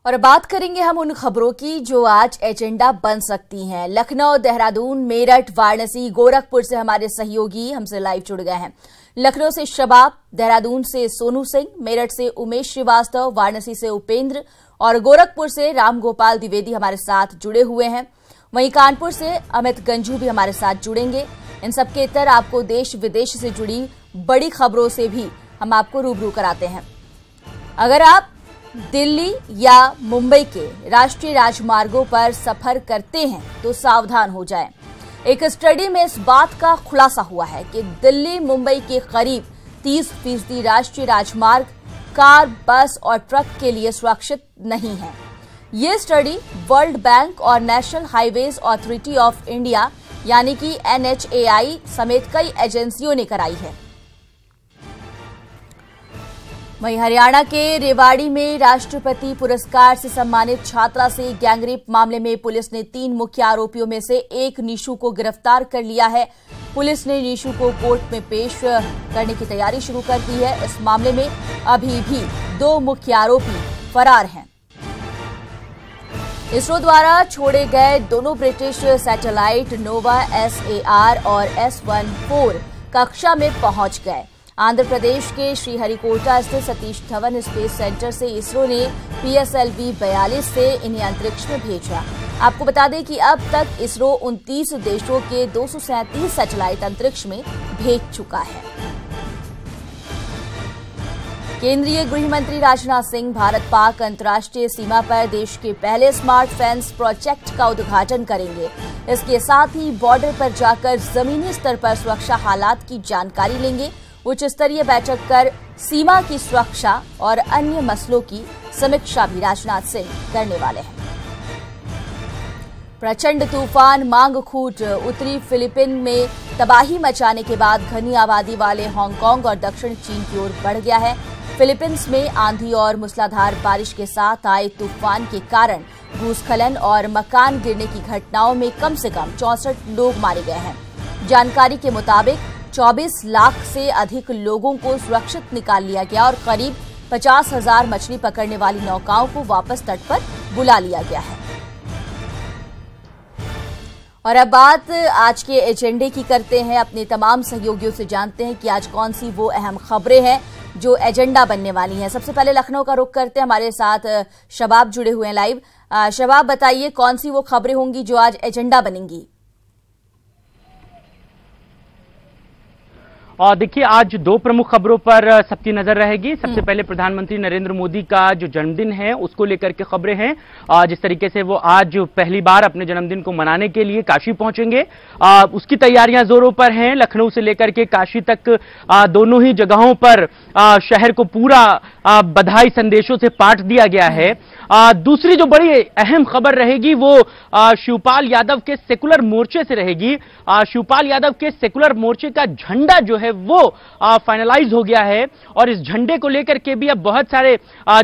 और बात करेंगे हम उन खबरों की जो आज एजेंडा बन सकती हैं। लखनऊ, देहरादून, मेरठ, वाराणसी, गोरखपुर से हमारे सहयोगी हमसे लाइव जुड़ गए हैं। लखनऊ से शबाब, देहरादून से सोनू सिंह, मेरठ से उमेश श्रीवास्तव, वाराणसी से उपेंद्र और गोरखपुर से रामगोपाल द्विवेदी हमारे साथ जुड़े हुए हैं। वहीं कानपुर से अमित गंजू भी हमारे साथ जुड़ेंगे। इन सबके इतर आपको देश विदेश से जुड़ी बड़ी खबरों से भी हम आपको रूबरू कराते हैं। अगर आप दिल्ली या मुंबई के राष्ट्रीय राजमार्गों पर सफर करते हैं तो सावधान हो जाएं। एक स्टडी में इस बात का खुलासा हुआ है कि दिल्ली मुंबई के करीब 30% राष्ट्रीय राजमार्ग कार, बस और ट्रक के लिए सुरक्षित नहीं है। ये स्टडी वर्ल्ड बैंक और national highways authority of India यानी कि NHAI समेत कई एजेंसियों ने कराई है। वहीं हरियाणा के रेवाड़ी में राष्ट्रपति पुरस्कार से सम्मानित छात्रा से गैंगरेप मामले में पुलिस ने 3 मुख्य आरोपियों में से एक निशु को गिरफ्तार कर लिया है। पुलिस ने निशु को कोर्ट में पेश करने की तैयारी शुरू कर दी है। इस मामले में अभी भी 2 मुख्य आरोपी फरार हैं। इसरो द्वारा छोड़े गए दोनों ब्रिटिश सैटेलाइट नोवा SAR और S14 कक्षा में पहुंच गए। आंध्र प्रदेश के श्रीहरिकोटा स्थित सतीश धवन स्पेस सेंटर से इसरो ने PSLV 42 से इन्हें अंतरिक्ष में भेजा। आपको बता दें कि अब तक इसरो 29 देशों के 237 सैटेलाइट अंतरिक्ष में भेज चुका है। केंद्रीय गृह मंत्री राजनाथ सिंह भारत पाक अंतर्राष्ट्रीय सीमा पर देश के पहले स्मार्ट फेंस प्रोजेक्ट का उद्घाटन करेंगे। इसके साथ ही बॉर्डर पर जाकर जमीनी स्तर पर सुरक्षा हालात की जानकारी लेंगे। उच्च स्तरीय बैठक कर सीमा की सुरक्षा और अन्य मसलों की समीक्षा भी राजनाथ सिंह करने वाले हैं। प्रचंड तूफान मांगखूट उत्तरी फिलीपीन में तबाही मचाने के बाद घनी आबादी वाले हांगकांग और दक्षिण चीन की ओर बढ़ गया है। फिलीपींस में आंधी और मूसलाधार बारिश के साथ आए तूफान के कारण भूस्खलन और मकान गिरने की घटनाओं में कम से कम 64 लोग मारे गए हैं। जानकारी के मुताबिक 24 लाख से अधिक लोगों को सुरक्षित निकाल लिया गया और करीब 50,000 मछली पकड़ने वाली नौकाओं को वापस तट पर बुला लिया गया है। और अब बात आज के एजेंडे की करते हैं। अपने तमाम सहयोगियों से जानते हैं कि आज कौन सी वो अहम खबरें हैं जो एजेंडा बनने वाली हैं। सबसे पहले लखनऊ का रुख करते हैं। हमारे साथ शबाब जुड़े हुए हैं लाइव। शबाब, बताइए कौन सी वो खबरें होंगी जो आज एजेंडा बनेंगी? और देखिए, आज 2 प्रमुख खबरों पर सबकी नजर रहेगी। सबसे पहले प्रधानमंत्री नरेंद्र मोदी का जो जन्मदिन है उसको लेकर के खबरें हैं। जिस तरीके से वो आज पहली बार अपने जन्मदिन को मनाने के लिए काशी पहुंचेंगे, उसकी तैयारियां जोरों पर हैं। लखनऊ से लेकर के काशी तक दोनों ही जगहों पर शहर को पूरा बधाई संदेशों से पाट दिया गया है। दूसरी जो बड़ी अहम खबर रहेगी वो शिवपाल यादव के सेकुलर मोर्चे से रहेगी। शिवपाल यादव के सेकुलर मोर्चे का झंडा जो है वो फाइनलाइज हो गया है और इस झंडे को लेकर के भी अब बहुत सारे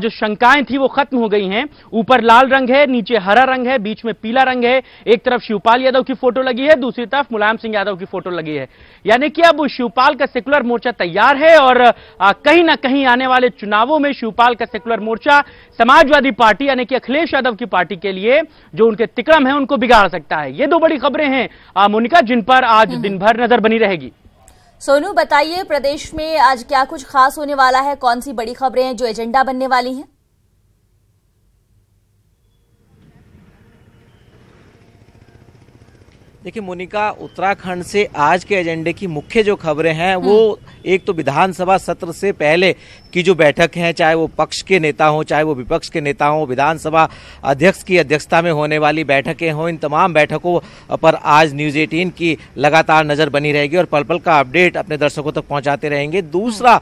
जो शंकाएं थी वो खत्म हो गई हैं। ऊपर लाल रंग है, नीचे हरा रंग है, बीच में पीला रंग है। एक तरफ शिवपाल यादव की फोटो लगी है, दूसरी तरफ मुलायम सिंह यादव की फोटो लगी है। यानी कि अब शिवपाल का सेकुलर मोर्चा तैयार है और कहीं ना कहीं आने वाले चुनावों में शिवपाल का सेकुलर मोर्चा समाजवादी पार्टी यानी कि अखिलेश यादव की पार्टी के लिए जो उनके तिक्रम है उनको बिगाड़ सकता है। ये 2 बड़ी खबरें हैं मोनिका, जिन पर आज दिन भर नजर बनी रहेगी। सोनू, बताइए प्रदेश में आज क्या कुछ खास होने वाला है? कौन सी बड़ी खबरें हैं जो एजेंडा बनने वाली हैं? देखिए मोनिका, उत्तराखंड से आज के एजेंडे की मुख्य जो खबरें हैं वो एक तो विधानसभा सत्र से पहले की जो बैठक है, चाहे वो पक्ष के नेता हों चाहे वो विपक्ष के नेता हों, विधानसभा अध्यक्ष की अध्यक्षता में होने वाली बैठकें हों, इन तमाम बैठकों पर आज न्यूज़ 18 की लगातार नज़र बनी रहेगी और पल पल का अपडेट अपने दर्शकों तक पहुंचाते रहेंगे। दूसरा,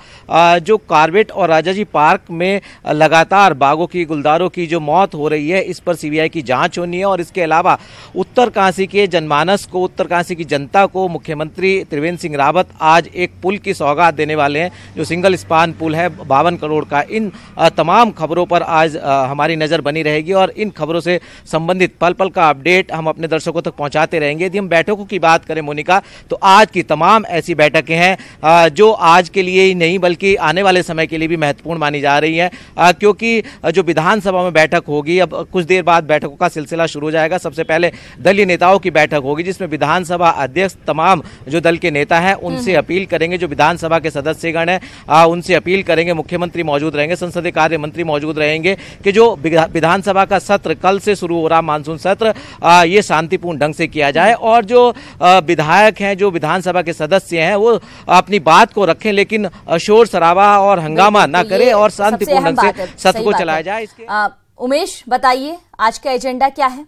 जो कॉर्बेट और राजाजी पार्क में लगातार बाघों की, गुलदारों की जो मौत हो रही है, इस पर CBI की जाँच होनी है और इसके अलावा उत्तर काशी के जनमानस जनमानस को, उत्तरकाशी की जनता को मुख्यमंत्री त्रिवेंद्र सिंह रावत आज एक पुल की सौगात देने वाले हैं, जो सिंगल स्पान पुल है 52 करोड़ का। इन तमाम खबरों पर आज हमारी नजर बनी रहेगी और इन खबरों से संबंधित पल पल का अपडेट हम अपने दर्शकों तक पहुंचाते रहेंगे। यदि हम बैठकों की बात करें मोनिका, तो आज की तमाम ऐसी बैठकें हैं जो आज के लिए ही नहीं बल्कि आने वाले समय के लिए भी महत्वपूर्ण मानी जा रही हैं, क्योंकि जो विधानसभा में बैठक होगी, अब कुछ देर बाद बैठकों का सिलसिला शुरू हो जाएगा। सबसे पहले दलीय नेताओं की बैठक होगी, जिसमें विधानसभा अध्यक्ष तमाम जो दल के नेता हैं उनसे अपील करेंगे, जो विधानसभा के सदस्यगण हैं उनसे अपील करेंगे, मुख्यमंत्री मौजूद रहेंगे, संसदीय कार्य मंत्री मौजूद रहेंगे कि जो विधानसभा का सत्र कल से शुरू हो रहा मानसून सत्र, ये शांतिपूर्ण ढंग से किया जाए और जो विधायक हैं, जो विधानसभा के सदस्य हैं, वो अपनी बात को रखें, लेकिन शोर शराबा और हंगामा ना करें और शांतिपूर्ण ढंग से सत्र को चलाया जाए। उमेश, बताइए आज का एजेंडा क्या है?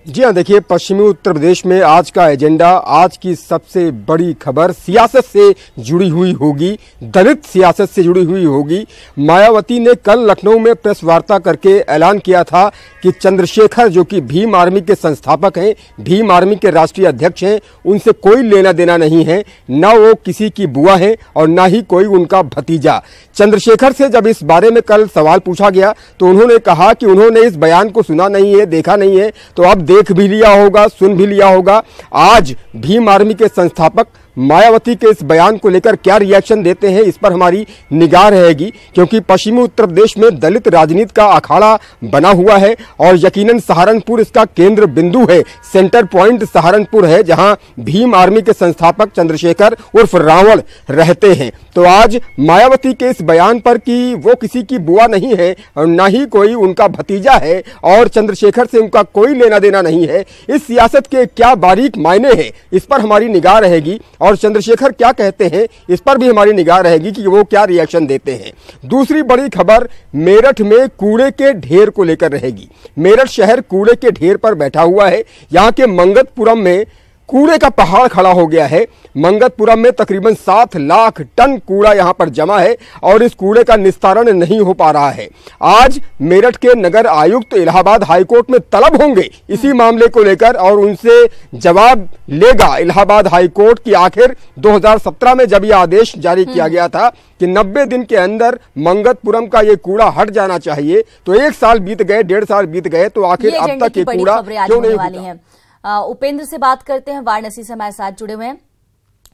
जी हाँ, देखिए, पश्चिमी उत्तर प्रदेश में आज का एजेंडा, आज की सबसे बड़ी खबर सियासत से जुड़ी हुई होगी, दलित सियासत से जुड़ी हुई होगी। मायावती ने कल लखनऊ में प्रेस वार्ता करके ऐलान किया था कि चंद्रशेखर, जो कि भीम आर्मी के संस्थापक हैं, भीम आर्मी के राष्ट्रीय अध्यक्ष हैं, उनसे कोई लेना देना नहीं है, ना वो किसी की बुआ है और ना ही कोई उनका भतीजा। चंद्रशेखर से जब इस बारे में कल सवाल पूछा गया तो उन्होंने कहा कि उन्होंने इस बयान को सुना नहीं है, देखा नहीं है, तो अब देख भी लिया होगा, सुन भी लिया होगा। आज भीम आर्मी के संस्थापक मायावती के इस बयान को लेकर क्या रिएक्शन देते हैं, इस पर हमारी निगाह रहेगी, क्योंकि पश्चिमी उत्तर प्रदेश में दलित राजनीति का अखाड़ा बना हुआ है और यकीनन सहारनपुर इसका केंद्र बिंदु है। सेंटर पॉइंट सहारनपुर है, जहां भीम आर्मी के संस्थापक चंद्रशेखर उर्फ रावण रहते हैं। तो आज मायावती के इस बयान पर कि वो किसी की बुआ नहीं है और ना ही कोई उनका भतीजा है और चंद्रशेखर से उनका कोई लेना देना नहीं है, इस सियासत के क्या बारीक मायने हैं, इस पर हमारी निगाह रहेगी और चंद्रशेखर क्या कहते हैं, इस पर भी हमारी निगाह रहेगी कि वो क्या रिएक्शन देते हैं। दूसरी बड़ी खबर मेरठ में कूड़े के ढेर को लेकर रहेगी। मेरठ शहर कूड़े के ढेर पर बैठा हुआ है। यहाँ के मंगतपुरम में कूड़े का पहाड़ खड़ा हो गया है। मंगतपुरम में तकरीबन 7 लाख टन कूड़ा यहां पर जमा है और इस कूड़े का निस्तारण नहीं हो पा रहा है। आज मेरठ के नगर आयुक्त इलाहाबाद हाईकोर्ट में तलब होंगे इसी मामले को लेकर और उनसे जवाब लेगा इलाहाबाद हाईकोर्ट की। आखिर 2017 में जब यह आदेश जारी किया गया था कि 90 दिन के अंदर मंगतपुरम का ये कूड़ा हट जाना चाहिए, तो 1 साल बीत गए, 1.5 साल बीत गए, तो आखिर अब तक ये कूड़ा क्यों नहीं हटा? उपेंद्र से बात करते हैं, वाराणसी से हमारे साथ जुड़े हुए हैं।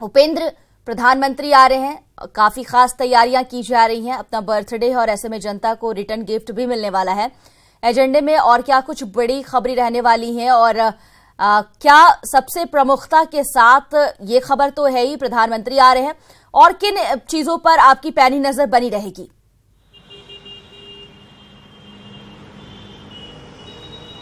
उपेंद्र, प्रधानमंत्री आ रहे हैं, काफी खास तैयारियां की जा रही हैं, अपना बर्थडे और ऐसे में जनता को रिटर्न गिफ्ट भी मिलने वाला है। एजेंडे में और क्या कुछ बड़ी खबरें रहने वाली हैं और क्या सबसे प्रमुखता के साथ ये खबर तो है ही प्रधानमंत्री आ रहे हैं, और किन चीजों पर आपकी पैनी नजर बनी रहेगी?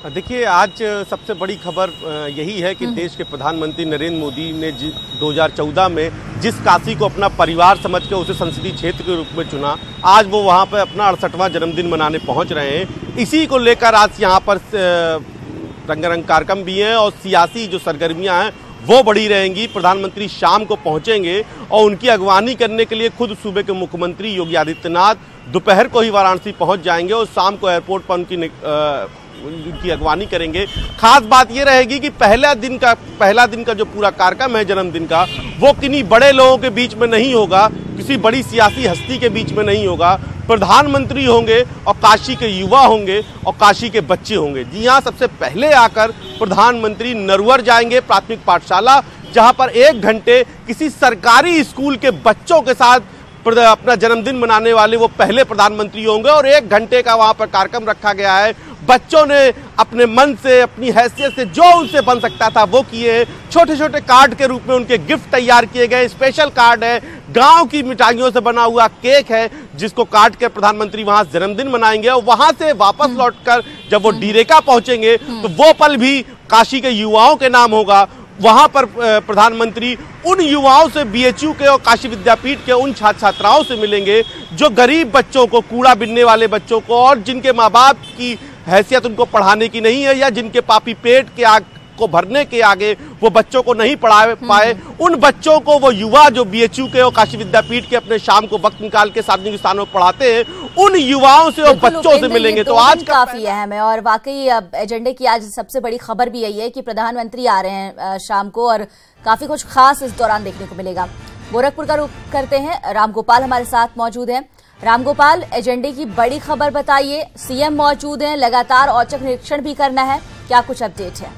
देखिए, आज सबसे बड़ी खबर यही है कि देश के प्रधानमंत्री नरेंद्र मोदी ने 2014 में जिस काशी को अपना परिवार समझ के उसे संसदीय क्षेत्र के रूप में चुना, आज वो वहां पर अपना 68वां जन्मदिन मनाने पहुंच रहे हैं। इसी को लेकर आज यहां पर रंगारंग कार्यक्रम भी हैं और सियासी जो सरगर्मियां हैं वो बड़ी रहेंगी। प्रधानमंत्री शाम को पहुंचेंगे और उनकी अगवानी करने के लिए खुद सूबे के मुख्यमंत्री योगी आदित्यनाथ दोपहर को ही वाराणसी पहुंच जाएंगे और शाम को एयरपोर्ट पर उनकी अगवानी करेंगे। खास बात यह रहेगी कि पहला दिन का जो पूरा कार्यक्रम है जन्मदिन का, वो किन्हीं बड़े लोगों के बीच में नहीं होगा, किसी बड़ी सियासी हस्ती के बीच में नहीं होगा। प्रधानमंत्री होंगे और काशी के युवा होंगे और काशी के बच्चे होंगे। जी हाँ, सबसे पहले आकर प्रधानमंत्री नरवर जाएंगे, प्राथमिक पाठशाला, जहां पर 1 घंटे किसी सरकारी स्कूल के बच्चों के साथ अपना जन्मदिन मनाने वाले वो पहले प्रधानमंत्री होंगे और 1 घंटे का वहां पर कार्यक्रम रखा गया है। बच्चों ने अपने मन से, अपनी हैसियत से जो उनसे बन सकता था वो किए। छोटे छोटे कार्ड के रूप में उनके गिफ्ट तैयार किए गए। स्पेशल कार्ड है, गांव की मिठाइयों से बना हुआ केक है, जिसको काट कर प्रधानमंत्री वहां जन्मदिन मनाएंगे और वहां से वापस लौटकर जब वो डीरेका पहुंचेंगे तो वो पल भी काशी के युवाओं के नाम होगा। वहां पर प्रधानमंत्री उन युवाओं से, बीएचयू के और काशी विद्यापीठ के उन छात्र छात्राओं से मिलेंगे जो गरीब बच्चों को, कूड़ा बिनने वाले बच्चों को और जिनके माँ बाप की हैसियत उनको पढ़ाने की नहीं है या जिनके पापी पेट के को भरने के आगे वो बच्चों को नहीं पढ़ा पाए, उन बच्चों को वो युवा जो BHU के और काशी विद्यापीठ के अपने शाम को वक्त निकाल के सार्वजनिक स्थानों पर पढ़ाते हैं, उन युवाओं से और बच्चों से मिलेंगे। तो आज काफी अहम है और वाकई एजेंडे की आज सबसे बड़ी खबर भी यही है कि प्रधानमंत्री आ रहे हैं शाम को और काफी कुछ खास इस दौरान देखने को मिलेगा। गोरखपुर का रुख करते हैं, रामगोपाल हमारे साथ मौजूद हैं। रामगोपाल, एजेंडे की बड़ी खबर बताइए। सीएम मौजूद हैं, लगातार औचक निरीक्षण भी करना है, क्या कुछ अपडेट है?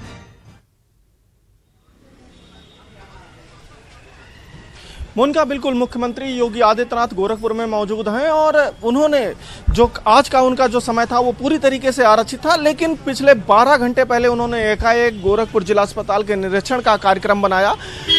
मोनिका, बिल्कुल मुख्यमंत्री योगी आदित्यनाथ गोरखपुर में मौजूद हैं और उन्होंने जो आज का उनका जो समय था वो पूरी तरीके से आरक्षित था, लेकिन पिछले 12 घंटे पहले उन्होंने एकाएक गोरखपुर जिला अस्पताल के निरीक्षण का कार्यक्रम बनाया।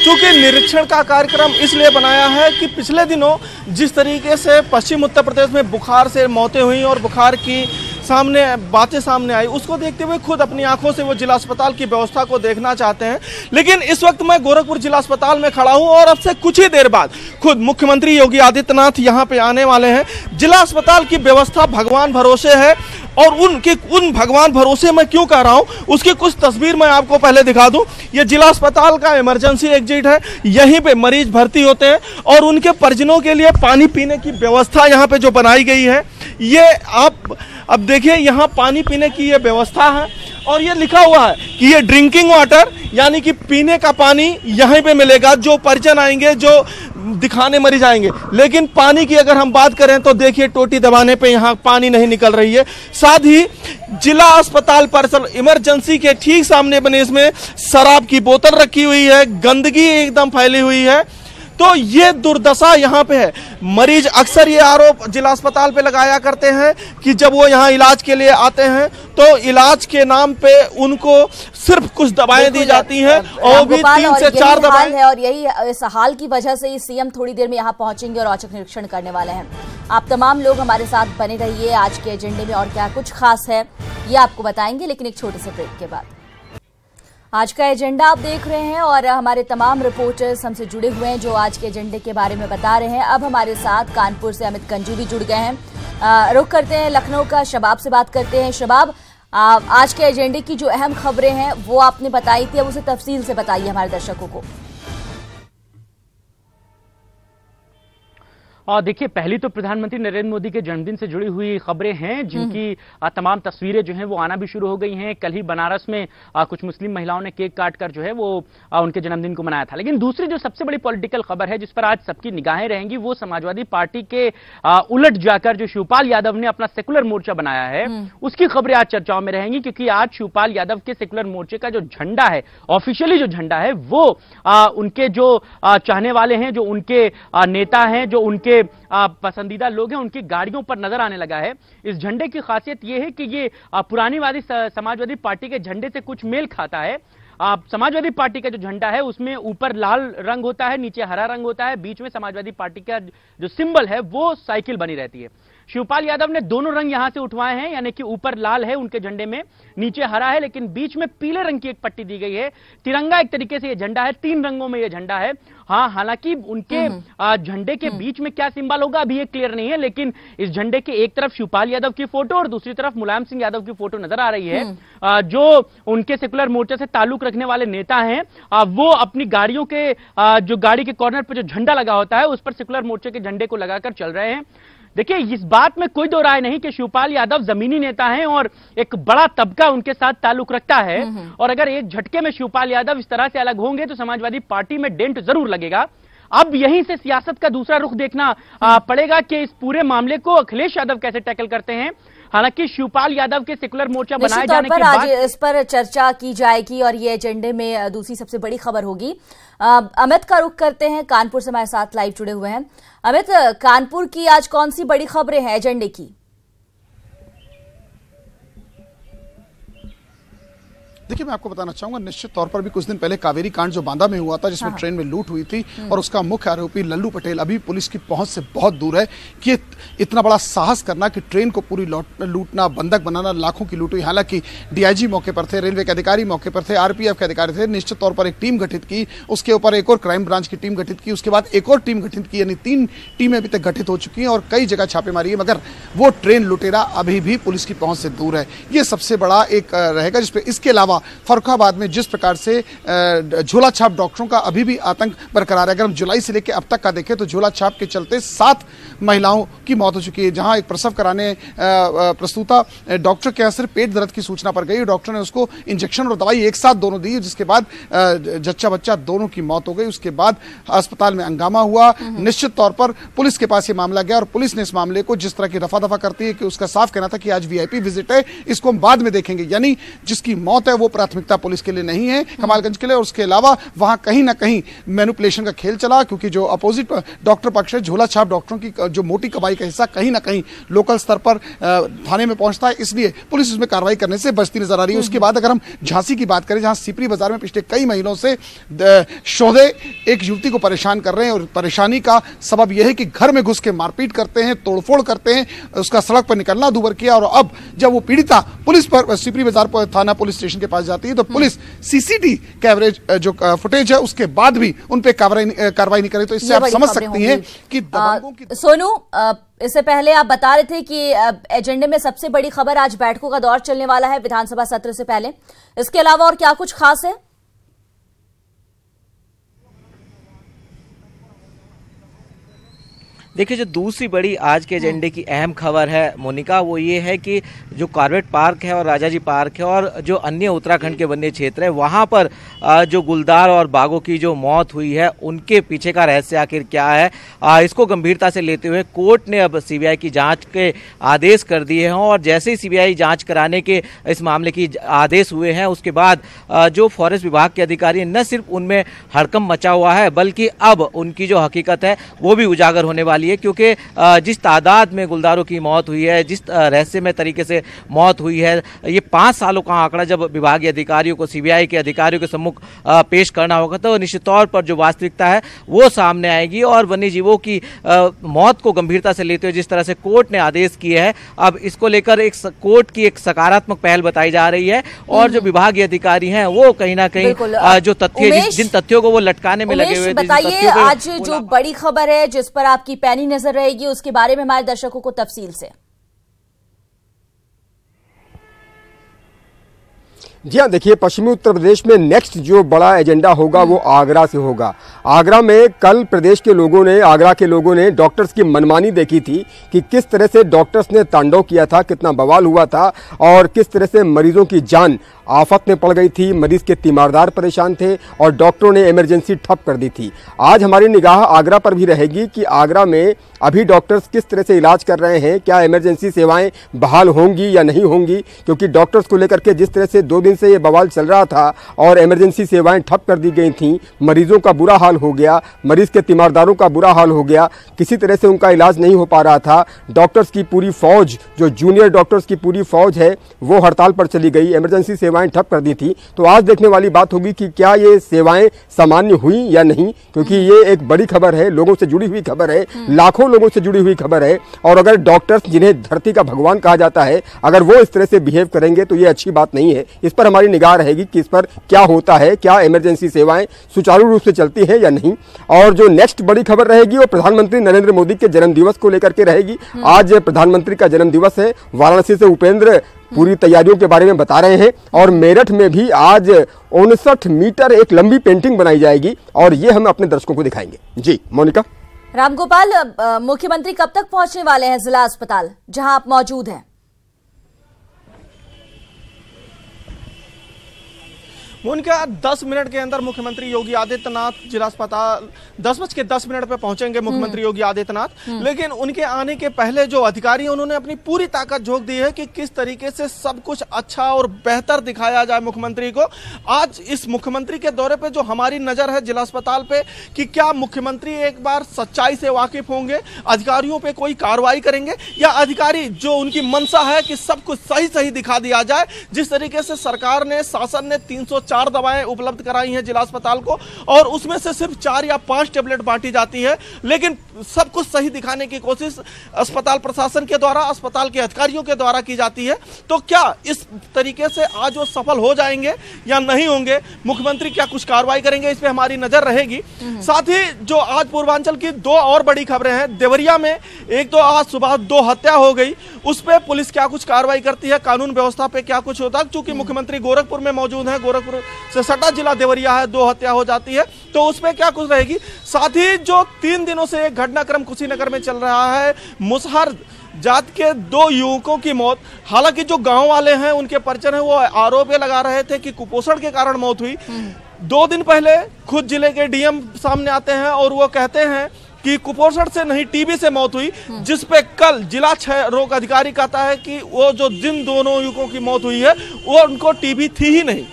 चूंकि निरीक्षण का कार्यक्रम इसलिए बनाया है कि पिछले दिनों जिस तरीके से पश्चिम उत्तर प्रदेश में बुखार से मौतें हुई और बुखार की बातें सामने आई, उसको देखते हुए खुद अपनी आंखों से वो जिला अस्पताल की व्यवस्था को देखना चाहते हैं। लेकिन इस वक्त मैं गोरखपुर जिला अस्पताल में खड़ा हूं और अब से कुछ ही देर बाद खुद मुख्यमंत्री योगी आदित्यनाथ यहां पे आने वाले हैं। जिला अस्पताल की व्यवस्था भगवान भरोसे है और उन भगवान भरोसे मैं क्यों कह रहा हूं, उसकी कुछ तस्वीर मैं आपको पहले दिखा दूं। ये जिला अस्पताल का इमरजेंसी एग्जिट है, यहीं पे मरीज भर्ती होते हैं और उनके परिजनों के लिए पानी पीने की व्यवस्था यहाँ पे जो बनाई गई है, ये आप अब देखिए यहाँ पानी पीने की ये व्यवस्था है और ये लिखा हुआ है कि ये ड्रिंकिंग वाटर यानी कि पीने का पानी यहीं पे मिलेगा। जो परिजन आएंगे, जो दिखाने मरीज आएंगे, लेकिन पानी की अगर हम बात करें तो देखिए टोटी दबाने पे यहाँ पानी नहीं निकल रही है। साथ ही जिला अस्पताल परिसर इमरजेंसी के ठीक सामने बने इसमें शराब की बोतल रखी हुई है, गंदगी एकदम फैली हुई है। तो ये दुर्दशा यहाँ पे है। मरीज अक्सर ये आरोप जिला अस्पताल पे लगाया करते हैं कि जब वो यहाँ इलाज के लिए आते हैं तो इलाज के नाम पे उनको सिर्फ कुछ दवाएं दी जाती हैं और भी 3 से 4 दवाएं है। और यही इस हाल की वजह से सीएम थोड़ी देर में यहाँ पहुंचेंगे और औचक निरीक्षण करने वाले हैं। आप तमाम लोग हमारे साथ बने रहिए। आज के एजेंडे में और क्या कुछ खास है ये आपको बताएंगे, लेकिन एक छोटे से ब्रेक के बाद। आज का एजेंडा आप देख रहे हैं और हमारे तमाम रिपोर्टर्स हमसे जुड़े हुए हैं जो आज के एजेंडे के बारे में बता रहे हैं। अब हमारे साथ कानपुर से अमित कंजू भी जुड़ गए हैं। रुख करते हैं लखनऊ का, शबाब से बात करते हैं। शबाब, आज के एजेंडे की जो अहम खबरें हैं वो आपने बताई थी, अब उसे तफसील से बताइए हमारे दर्शकों को। देखिए, पहली तो प्रधानमंत्री नरेंद्र मोदी के जन्मदिन से जुड़ी हुई खबरें हैं जिनकी तमाम तस्वीरें जो हैं वो आना भी शुरू हो गई हैं। कल ही बनारस में कुछ मुस्लिम महिलाओं ने केक काटकर जो है वो उनके जन्मदिन को मनाया था। लेकिन दूसरी जो सबसे बड़ी पॉलिटिकल खबर है जिस पर आज सबकी निगाहें रहेंगी वो समाजवादी पार्टी के उलट जाकर जो शिवपाल यादव ने अपना सेकुलर मोर्चा बनाया है उसकी खबरें आज चर्चाओं में रहेंगी, क्योंकि आज शिवपाल यादव के सेकुलर मोर्चे का जो झंडा है, ऑफिशियली जो झंडा है, वो उनके जो चाहने वाले हैं, जो उनके नेता हैं, जो उनके पसंदीदा लोग हैं, उनकी गाड़ियों पर नजर आने लगा है। इस झंडे की खासियत यह है कि ये पुरानी समाजवादी पार्टी के झंडे से कुछ मेल खाता है। समाजवादी पार्टी का जो झंडा है उसमें ऊपर लाल रंग होता है, नीचे हरा रंग होता है, बीच में समाजवादी पार्टी का जो सिंबल है वो साइकिल बनी रहती है। शिवपाल यादव ने दोनों रंग यहां से उठवाए हैं, यानी कि ऊपर लाल है उनके झंडे में, नीचे हरा है, लेकिन बीच में पीले रंग की एक पट्टी दी गई है। तिरंगा एक तरीके से यह झंडा है, 3 रंगों में यह झंडा है। हाँ, हालांकि उनके झंडे के बीच में क्या सिंबल होगा अभी ये क्लियर नहीं है, लेकिन इस झंडे के एक तरफ शिवपाल यादव की फोटो और दूसरी तरफ मुलायम सिंह यादव की फोटो नजर आ रही है। जो उनके सेकुलर मोर्चा से ताल्लुक रखने वाले नेता हैं वो अपनी गाड़ियों के जो गाड़ी के कॉर्नर पर जो झंडा लगा होता है उस पर सेकुलर मोर्चे के झंडे को लगाकर चल रहे हैं। देखिए, इस बात में कोई दो राय नहीं कि शिवपाल यादव जमीनी नेता हैं और एक बड़ा तबका उनके साथ ताल्लुक रखता है, और अगर एक झटके में शिवपाल यादव इस तरह से अलग होंगे तो समाजवादी पार्टी में डेंट जरूर लगेगा। अब यहीं से सियासत का दूसरा रुख देखना पड़ेगा कि इस पूरे मामले को अखिलेश यादव कैसे टैकल करते हैं। हालांकि शिवपाल यादव के सेकुलर मोर्चा बनाए जाने के बाद आज इस पर चर्चा की जाएगी और ये एजेंडे में दूसरी सबसे बड़ी खबर होगी। अमित का रुख करते हैं, कानपुर से हमारे साथ लाइव जुड़े हुए हैं। अमित, कानपुर की आज कौन सी बड़ी खबरें हैं एजेंडे की? देखिए, मैं आपको बताना चाहूंगा, निश्चित तौर पर भी कुछ दिन पहले कावेरी कांड जो बांदा में हुआ था जिसमें ट्रेन में लूट हुई थी और उसका मुख्य आरोपी लल्लू पटेल अभी पुलिस की पहुंच से बहुत दूर है कि इतना बड़ा साहस करना कि ट्रेन को पूरी लूटना, बंधक बनाना, लाखों की लूट हुई। हालांकि डीआईजी मौके पर थे, रेलवे के अधिकारी मौके पर थे, आरपीएफ के अधिकारी थे। निश्चित तौर पर एक टीम गठित की, उसके ऊपर एक और क्राइम ब्रांच की टीम गठित की, उसके बाद एक और टीम गठित की, यानी 3 टीमें अभी तक गठित हो चुकी हैं और कई जगह छापेमारी है, मगर वो ट्रेन लुटेरा अभी भी पुलिस की पहुंच से दूर है। ये सबसे बड़ा एक रहेगा जिसपे इसके अलावा फर्रुखाबाद में जिस प्रकार से झोला छाप डॉक्टरों का अभी भी आतंक बरकरार है। अगर हम जुलाई से लेकर अब तक का देखें तो झोला छाप के चलते 7 महिलाओं की मौत हो चुकी है। जहां एक प्रसव कराने प्रसूता डॉक्टर के यहाँ सिर्फ पेट दर्द की सूचना पर गई, डॉक्टर ने उसको इंजेक्शन और दवाई एक साथ दोनों दी, जिसके बाद जच्चा बच्चा दोनों की मौत हो गई। उसके बाद अस्पताल में हंगामा हुआ। निश्चित तौर पर पुलिस के पास ये मामला गया और पुलिस ने इस मामले को जिस तरह की रफा दफा करती है कि उसका साफ कहना था कि आज वीआईपी विजिट है, इसको हम बाद में देखेंगे। यानी जिसकी मौत है वो प्राथमिकता पुलिस के लिए नहीं है, कमालगंज के लिए। और उसके अलावा वहां कहीं ना कहीं मैनिपुलेशन का खेल चला, क्योंकि जो अपोजिट डॉक्टर पक्ष है, झोला छाप डॉक्टरों की जो मोटी कमाई का हिस्सा कहीं ना कहीं लोकल स्तर पर थाने में पहुंचता है, इसलिए पुलिस उसमें कार्रवाई करने से बचती नजर आ रही है। उसके बाद अगर हम झांसी की बात करें, जहां सीपरी बाजार में पिछले कई महीनों से शोधे एक युवती को परेशान कर रहे हैं और परेशानी का सबब यह है कि घर में घुस के मारपीट करते हैं, तोड़फोड़ करते हैं, उसका सड़क पर निकलना दूभर किया। और अब जब वो पीड़िता पुलिस पर सीपरी बाजार पर थाना पुलिस स्टेशन के पास जाती है तो पुलिस सीसीटीवी कैमरेज जो फुटेज है उसके बाद भी उन पे कार्रवाई नहीं करे। तो इससे आप समझ सकती हैं कि दबंगों की। सोनू, इससे पहले आप बता रहे थे कि एजेंडे में सबसे बड़ी खबर आज बैठकों का दौर चलने वाला है विधानसभा सत्र से पहले, इसके अलावा और क्या कुछ खास है? देखिए, जो दूसरी बड़ी आज के एजेंडे की अहम खबर है मोनिका, वो ये है कि जो कॉर्बेट पार्क है और राजाजी पार्क है और जो अन्य उत्तराखंड के वन्य क्षेत्र है, वहाँ पर जो गुलदार और बाघों की जो मौत हुई है उनके पीछे का रहस्य आखिर क्या है, इसको गंभीरता से लेते हुए कोर्ट ने अब सीबीआई की जांच के आदेश कर दिए हैं। और जैसे ही सीबीआई जांच कराने के इस मामले की आदेश हुए हैं, उसके बाद जो फॉरेस्ट विभाग के अधिकारी न सिर्फ उनमें हड़कंप मचा हुआ है, बल्कि अब उनकी जो हकीकत है वो भी उजागर होने वाली है। क्योंकि जिस तादाद में गुलदारों की मौत हुई है, जिस रहस्यमय तरीके से मौत हुई है, ये 5 सालों का आंकड़ा जब विभागीय अधिकारियों को, सीबीआई के अधिकारियों के सम्मुख पेश करना होगा तो निश्चित तौर पर जो वास्तविकता है वो सामने आएगी। और वन्य जीवों की मौत को गंभीरता से लेते हुए जिस तरह से कोर्ट ने आदेश किए हैं, अब इसको लेकर एक कोर्ट की एक सकारात्मक पहल बताई जा रही है। और जो विभागीय अधिकारी हैं वो कहीं ना कहीं जो तथ्य, जिन तथ्यों को वो लटकाने में लगे हुए, बताइए आज जो बड़ी खबर है जिस पर आपकी पैनी नजर रहेगी उसके बारे में हमारे दर्शकों को तफसील से। जी हाँ, देखिए, पश्चिमी उत्तर प्रदेश में नेक्स्ट जो बड़ा एजेंडा होगा वो आगरा से होगा। आगरा में कल प्रदेश के लोगों ने, आगरा के लोगों ने डॉक्टर्स की मनमानी देखी थी कि किस तरह से डॉक्टर्स ने तांडव किया था, कितना बवाल हुआ था और किस तरह से मरीजों की जान आफत में पड़ गई थी, मरीज के तीमारदार परेशान थे और डॉक्टरों ने इमरजेंसी ठप कर दी थी। आज हमारी निगाह आगरा पर भी रहेगी कि आगरा में अभी डॉक्टर्स किस तरह से इलाज कर रहे हैं, क्या इमरजेंसी सेवाएं बहाल होंगी या नहीं होंगी, क्योंकि डॉक्टर्स को लेकर के जिस तरह से 2 दिन से ये बवाल चल रहा था और इमरजेंसी सेवाएं ठप कर दी गई थी, मरीजों का बुरा हाल हो गया, मरीज के तीमारदारों का बुरा हाल हो गया, किसी तरह से उनका इलाज नहीं हो पा रहा था। डॉक्टर्स की पूरी फौज, जो जूनियर डॉक्टर्स की पूरी फौज है, वो हड़ताल पर चली गई, इमरजेंसी सेवाएं ठप कर दी थी। तो आज देखने वाली बात होगी कि क्या ये सेवाएं सामान्य हुई या नहीं, क्योंकि ये एक बड़ी खबर है, लोगों से जुड़ी हुई खबर है, लाखों लोगों से जुड़ी हुई खबर है। और अगर डॉक्टर्स, जिन्हें धरती का भगवान कहा जाता है, अगर वो इस तरह से बिहेव करेंगे तो ये अच्छी बात नहीं है। इस पर हमारी निगाह रहेगी कि इस पर क्या होता है, क्या इमरजेंसी सेवाएं सुचारू रूप से चलती हैं या नहीं। और जो नेक्स्ट बड़ी खबर रहेगी वो प्रधानमंत्री नरेंद्र मोदी के जन्मदिवस को लेकर के रहेगी। आज प्रधानमंत्री का जन्मदिवस है। वाराणसी से उपेंद्र पूरी तैयारियों के बारे में बता रहे हैं और मेरठ में भी आज 59 मीटर एक लंबी पेंटिंग बनाई जाएगी और ये हम अपने दर्शकों को दिखाएंगे। जी मोनिका। रामगोपाल, मुख्यमंत्री कब तक पहुंचने वाले हैं जिला अस्पताल जहां आप मौजूद हैं? उनका 10 मिनट के अंदर मुख्यमंत्री योगी आदित्यनाथ जिला अस्पताल 10:10 पे पहुंचेंगे मुख्यमंत्री योगी आदित्यनाथ। लेकिन उनके आने के पहले जो अधिकारी हैं उन्होंने अपनी पूरी ताकत झोंक दी है कि किस तरीके से सब कुछ अच्छा और बेहतर दिखाया जाए मुख्यमंत्री को। आज इस मुख्यमंत्री के दौरे पे जो हमारी नजर है जिला अस्पताल पे कि क्या मुख्यमंत्री एक बार सच्चाई से वाकिफ होंगे, अधिकारियों पे कोई कार्रवाई करेंगे या अधिकारी जो उनकी मंशा है कि सब कुछ सही दिखा दिया जाए। जिस तरीके से सरकार ने, शासन ने 304 दवाएं उपलब्ध कराई हैं जिला अस्पताल को और उसमें से सिर्फ 4 या 5 टेबलेट बांटी जाती है, लेकिन सब कुछ सही दिखाने की कोशिश अस्पताल प्रशासन के द्वारा, अस्पताल के अधिकारियों के द्वारा की जाती है। तो क्या इस तरीके से आज वो सफल हो जाएंगे या नहीं होंगे, मुख्यमंत्री क्या कुछ कार्रवाई करेंगे, इस पे हमारी नजर रहेगी। साथ ही जो आज पूर्वांचल की 2 और बड़ी खबरें हैं, देवरिया में एक तो आज सुबह 2 हत्या हो गई, उस पर पुलिस क्या कुछ कार्रवाई करती है, कानून व्यवस्था पे क्या कुछ होता है। चूंकि मुख्यमंत्री गोरखपुर में मौजूद है, गोरखपुर से सटा जिला देवरिया है, 2 हत्या हो जाती है, तो उस पर क्या कुछ रहेगी। साथ ही जो 3 दिनों से एक घटनाक्रम कुशीनगर में चल रहा है, मुसहर जात के 2 युवकों की मौत। हालांकि जो गांव वाले हैं उनके परिजन हैं वो आरोप लगा रहे थे कि कुपोषण के कारण मौत हुई। 2 दिन पहले खुद जिले के डीएम सामने आते हैं और वो कहते हैं कि कुपोषण से नहीं, टीबी से मौत हुई, जिस पे कल जिला क्षय रोग अधिकारी कहता है कि वो जो जिन दोनों युवकों की मौत हुई है वो उनको टीबी थी ही नहीं।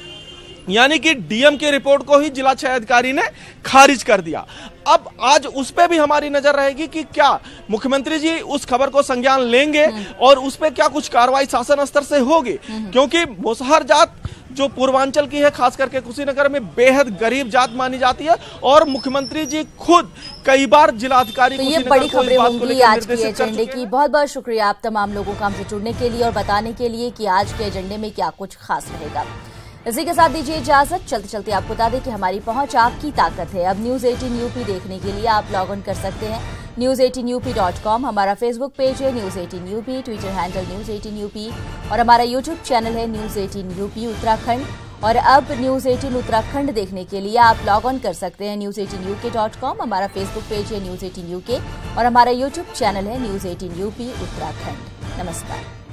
यानी कि डीएम की रिपोर्ट को ही जिला क्षय अधिकारी ने खारिज कर दिया। अब आज उस पे भी हमारी नजर रहेगी कि क्या मुख्यमंत्री जी उस खबर को संज्ञान लेंगे और उस पे क्या कुछ कार्रवाई शासन स्तर से होगी, क्योंकि मुसहर जात जो पूर्वांचल की है, खास करके कुशीनगर में बेहद गरीब जात मानी जाती है और मुख्यमंत्री जी खुद कई बार जिलाधिकारी तो ये बड़ी खबरें होंगी आज के एजेंडे की। बहुत बहुत शुक्रिया आप तमाम लोगों का हमसे जुड़ने के लिए और बताने के लिए कि आज के एजेंडे में क्या कुछ खास रहेगा। इसी के साथ दीजिए इजाजत। चलते चलते आपको बता दें कि हमारी पहुंच आपकी ताकत है। अब न्यूज 18 यूपी देखने के लिए आप लॉग इन कर सकते हैं news18up.com। हमारा फेसबुक पेज है news 18 UP, Twitter handle news 18 UP और हमारा यूट्यूब चैनल है न्यूज 18 यूपी उत्तराखंड। और अब न्यूज 18 उत्तराखंड देखने के लिए आप लॉग ऑन कर सकते हैं news18uk.com। हमारा फेसबुक पेज है न्यूज 18 यूके और हमारा यूट्यूब चैनल है न्यूज 18 यूपी उत्तराखंड। नमस्कार।